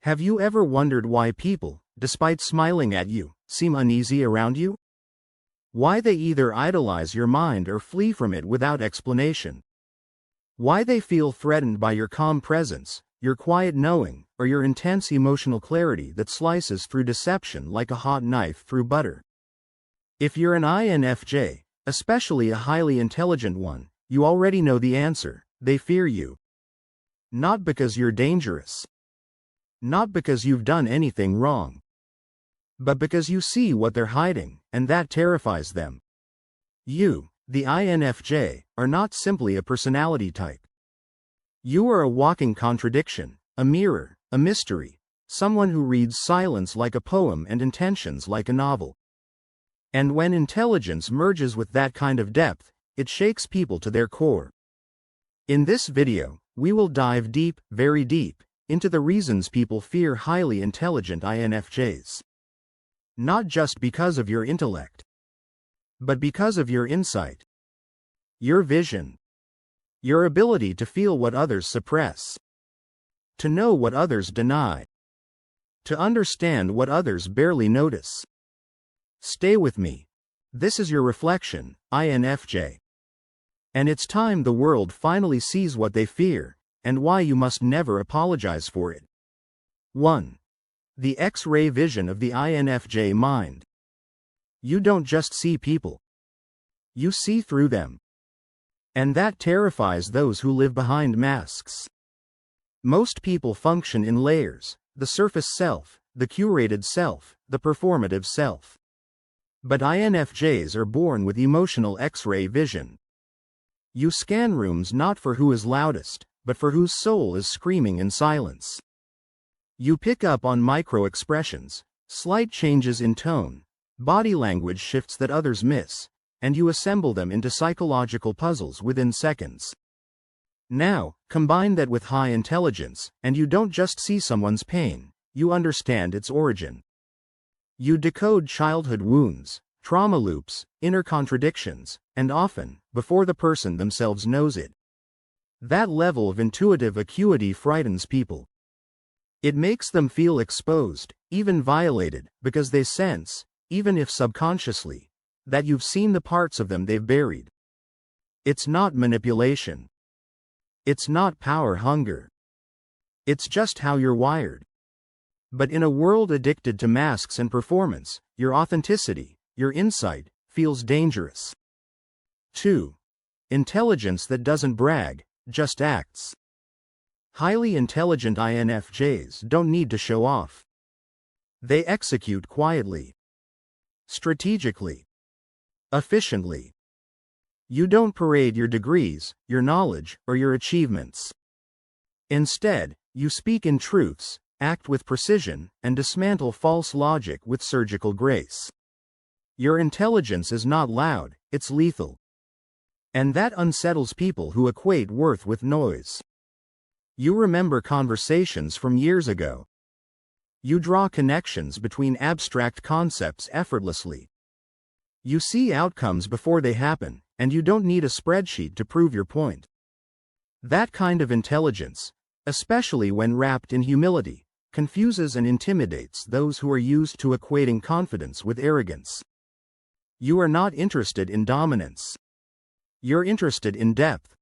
Have you ever wondered why people, despite smiling at you, seem uneasy around you? Why they either idolize your mind or flee from it without explanation? Why they feel threatened by your calm presence, your quiet knowing, or your intense emotional clarity that slices through deception like a hot knife through butter? If you're an INFJ, especially a highly intelligent one, you already know the answer. They fear you. Not because you're dangerous. Not because you've done anything wrong. But because you see what they're hiding, and that terrifies them. You, the INFJ, are not simply a personality type. You are a walking contradiction, a mirror, a mystery, someone who reads silence like a poem and intentions like a novel. And when intelligence merges with that kind of depth, it shakes people to their core. In this video, we will dive deep, very deep, into the reasons people fear highly intelligent INFJs. Not just because of your intellect, but because of your insight, your vision, your ability to feel what others suppress, to know what others deny, to understand what others barely notice. Stay with me. This is your reflection, INFJ. And it's time the world finally sees what they fear, and why you must never apologize for it. 1. The X-ray vision of the INFJ mind. You don't just see people. You see through them. And that terrifies those who live behind masks. Most people function in layers: the surface self, the curated self, the performative self. But INFJs are born with emotional X-ray vision. You scan rooms not for who is loudest, but for whose soul is screaming in silence. You pick up on micro-expressions, slight changes in tone, body language shifts that others miss, and you assemble them into psychological puzzles within seconds. Now, combine that with high intelligence, and you don't just see someone's pain, you understand its origin. You decode childhood wounds, trauma loops, inner contradictions, and often, before the person themselves knows it. That level of intuitive acuity frightens people. It makes them feel exposed, even violated, because they sense, even if subconsciously, that you've seen the parts of them they've buried. It's not manipulation. It's not power hunger. It's just how you're wired. But in a world addicted to masks and performance, your authenticity, your insight, feels dangerous. 2. Intelligence that doesn't brag, just acts. Highly intelligent INFJs don't need to show off. They execute quietly, strategically, efficiently. You don't parade your degrees, your knowledge, or your achievements. Instead, you speak in truths, act with precision, and dismantle false logic with surgical grace. Your intelligence is not loud, it's lethal. And that unsettles people who equate worth with noise. You remember conversations from years ago. You draw connections between abstract concepts effortlessly. You see outcomes before they happen, and you don't need a spreadsheet to prove your point. That kind of intelligence, especially when wrapped in humility, confuses and intimidates those who are used to equating confidence with arrogance. You are not interested in dominance. You're interested in depth.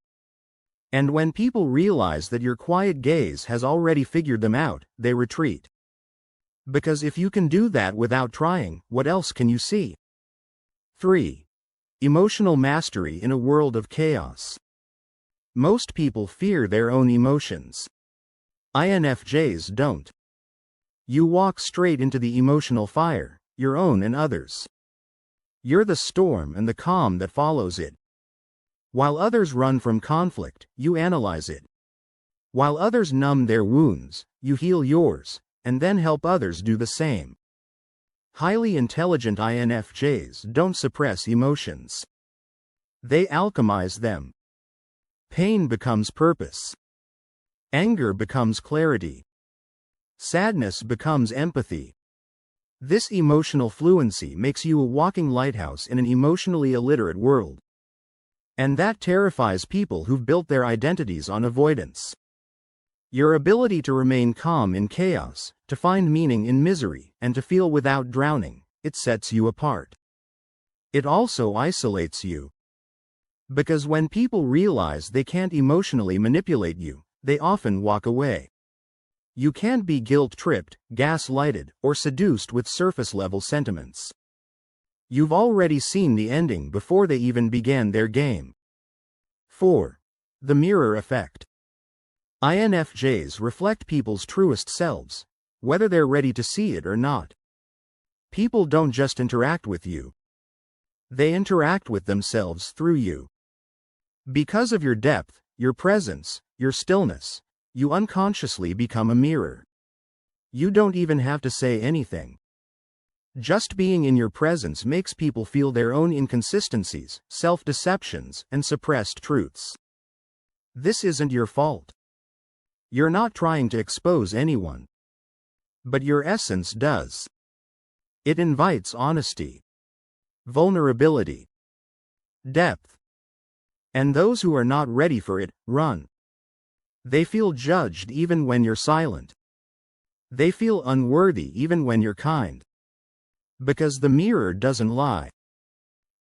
And when people realize that your quiet gaze has already figured them out, they retreat. Because if you can do that without trying, what else can you see? 3. Emotional mastery in a world of chaos. Most people fear their own emotions. INFJs don't. You walk straight into the emotional fire, your own and others. You're the storm and the calm that follows it. While others run from conflict, you analyze it. While others numb their wounds, you heal yours, and then help others do the same. Highly intelligent INFJs don't suppress emotions. They alchemize them. Pain becomes purpose. Anger becomes clarity. Sadness becomes empathy. This emotional fluency makes you a walking lighthouse in an emotionally illiterate world. And that terrifies people who've built their identities on avoidance. Your ability to remain calm in chaos, to find meaning in misery, and to feel without drowning, it sets you apart. It also isolates you. Because when people realize they can't emotionally manipulate you, they often walk away. You can't be guilt-tripped, gaslighted, or seduced with surface-level sentiments. You've already seen the ending before they even began their game. 4. The mirror effect. INFJs reflect people's truest selves, whether they're ready to see it or not. People don't just interact with you. They interact with themselves through you. Because of your depth, your presence, your stillness, you unconsciously become a mirror. You don't even have to say anything. Just being in your presence makes people feel their own inconsistencies, self-deceptions, and suppressed truths. This isn't your fault. You're not trying to expose anyone. But your essence does. It invites honesty, vulnerability, depth. And those who are not ready for it, run. They feel judged even when you're silent. They feel unworthy even when you're kind. Because the mirror doesn't lie.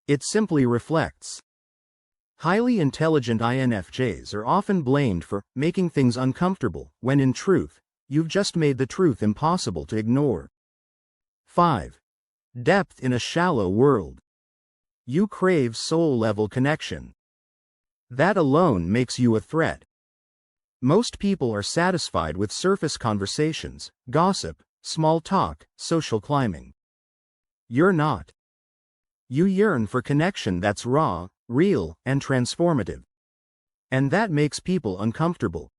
It simply reflects. Highly intelligent INFJs are often blamed for making things uncomfortable, when in truth, you've just made the truth impossible to ignore. 5. Depth in a shallow world. You crave soul-level connection. That alone makes you a threat. Most people are satisfied with surface conversations, gossip, small talk, social climbing. You're not. You yearn for connection that's raw, real, and transformative. And that makes people uncomfortable.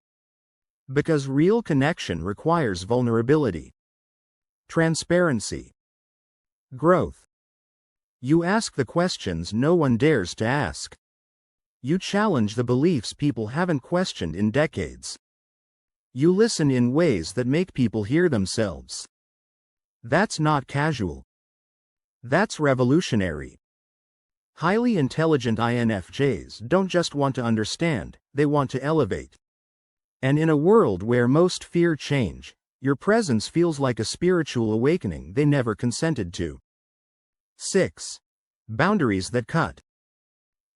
Because real connection requires vulnerability, transparency, growth. You ask the questions no one dares to ask. You challenge the beliefs people haven't questioned in decades. You listen in ways that make people hear themselves. That's not casual. That's revolutionary. Highly intelligent INFJs don't just want to understand, they want to elevate. And in a world where most fear change, your presence feels like a spiritual awakening they never consented to. 6. Boundaries that cut.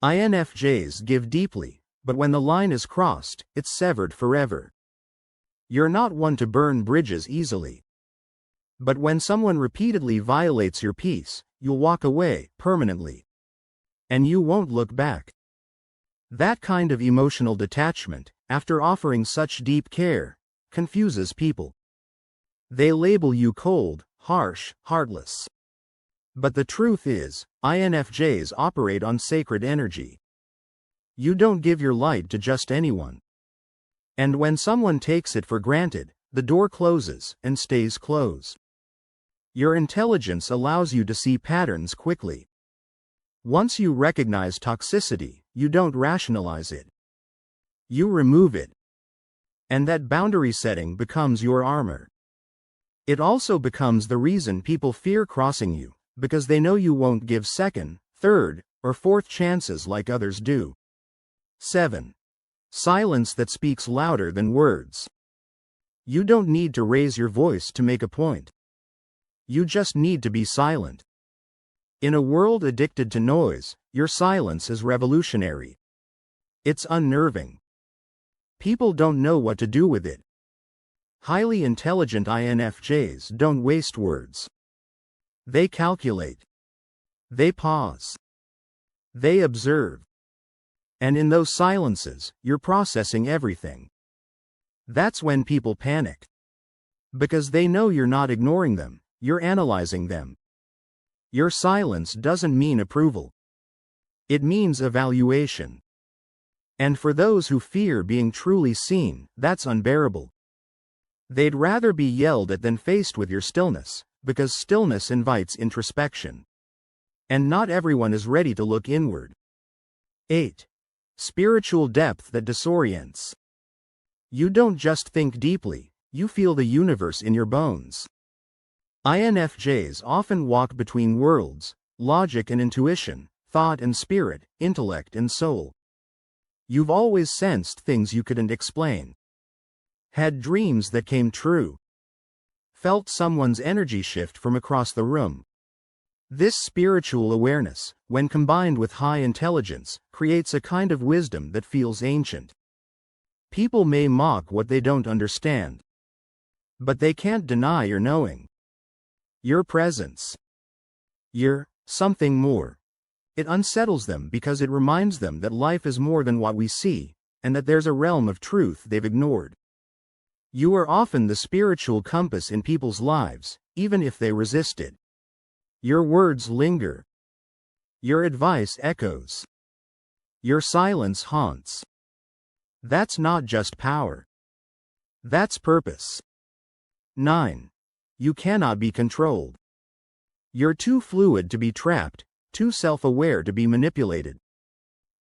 INFJs give deeply, but when the line is crossed, it's severed forever. You're not one to burn bridges easily. But when someone repeatedly violates your peace, you'll walk away, permanently. And you won't look back. That kind of emotional detachment, after offering such deep care, confuses people. They label you cold, harsh, heartless. But the truth is, INFJs operate on sacred energy. You don't give your light to just anyone. And when someone takes it for granted, the door closes and stays closed. Your intelligence allows you to see patterns quickly. Once you recognize toxicity, you don't rationalize it. You remove it. And that boundary setting becomes your armor. It also becomes the reason people fear crossing you, because they know you won't give second, third, or fourth chances like others do. 7. Silence that speaks louder than words. You don't need to raise your voice to make a point. You just need to be silent. In a world addicted to noise, your silence is revolutionary. It's unnerving. People don't know what to do with it. Highly intelligent INFJs don't waste words. They calculate. They pause. They observe. And in those silences, you're processing everything. That's when people panic. Because they know you're not ignoring them, you're analyzing them. Your silence doesn't mean approval. It means evaluation. And for those who fear being truly seen, that's unbearable. They'd rather be yelled at than faced with your stillness, because stillness invites introspection. And not everyone is ready to look inward. 8. Spiritual depth that disorients. You don't just think deeply, you feel the universe in your bones. INFJs often walk between worlds, logic and intuition, thought and spirit, intellect and soul. You've always sensed things you couldn't explain. Had dreams that came true. Felt someone's energy shift from across the room. This spiritual awareness, when combined with high intelligence, creates a kind of wisdom that feels ancient. People may mock what they don't understand, but they can't deny your knowing, your presence, your something more. It unsettles them because it reminds them that life is more than what we see, and that there's a realm of truth they've ignored. You are often the spiritual compass in people's lives, even if they resist it. Your words linger. Your advice echoes. Your silence haunts. That's not just power. That's purpose. 9. You cannot be controlled. You're too fluid to be trapped, too self-aware to be manipulated.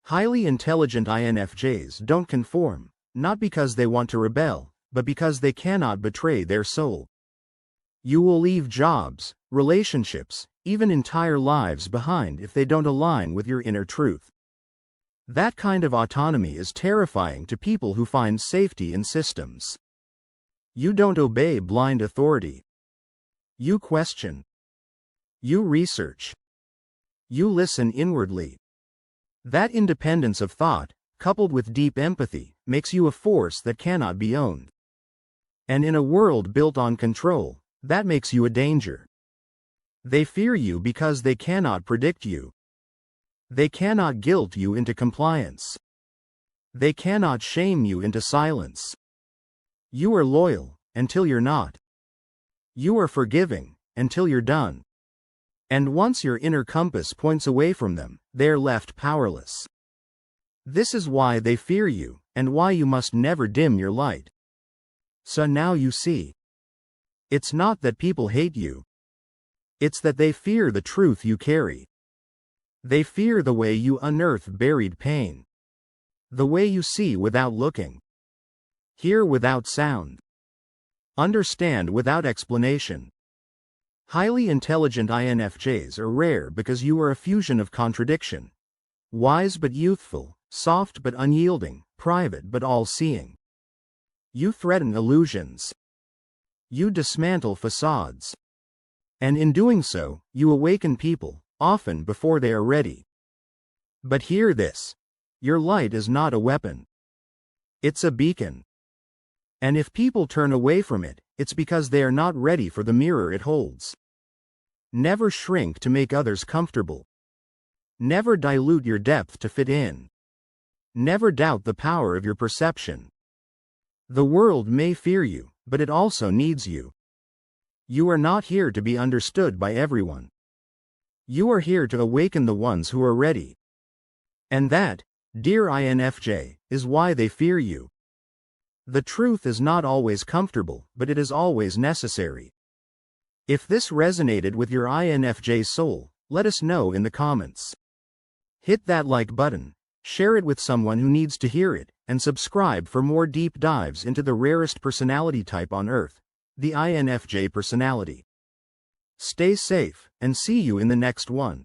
Highly intelligent INFJs don't conform, not because they want to rebel, but because they cannot betray their soul. You will leave jobs, relationships, even entire lives behind if they don't align with your inner truth. That kind of autonomy is terrifying to people who find safety in systems. You don't obey blind authority. You question. You research. You listen inwardly. That independence of thought, coupled with deep empathy, makes you a force that cannot be owned. And in a world built on control, that makes you a danger. They fear you because they cannot predict you. They cannot guilt you into compliance. They cannot shame you into silence. You are loyal until you're not. You are forgiving until you're done. And once your inner compass points away from them, they're left powerless. This is why they fear you, and why you must never dim your light. So now you see. It's not that people hate you. It's that they fear the truth you carry. They fear the way you unearth buried pain. The way you see without looking. Hear without sound. Understand without explanation. Highly intelligent INFJs are rare because you are a fusion of contradiction. Wise but youthful, soft but unyielding, private but all-seeing. You threaten illusions. You dismantle facades. And in doing so, you awaken people, often before they are ready. But hear this. Your light is not a weapon. It's a beacon. And if people turn away from it, it's because they are not ready for the mirror it holds. Never shrink to make others comfortable. Never dilute your depth to fit in. Never doubt the power of your perception. The world may fear you, but it also needs you. You are not here to be understood by everyone. You are here to awaken the ones who are ready. And that, dear INFJ, is why they fear you. The truth is not always comfortable, but it is always necessary. If this resonated with your INFJ soul, let us know in the comments. Hit that like button, share it with someone who needs to hear it, and subscribe for more deep dives into the rarest personality type on Earth, the INFJ personality. Stay safe, and see you in the next one.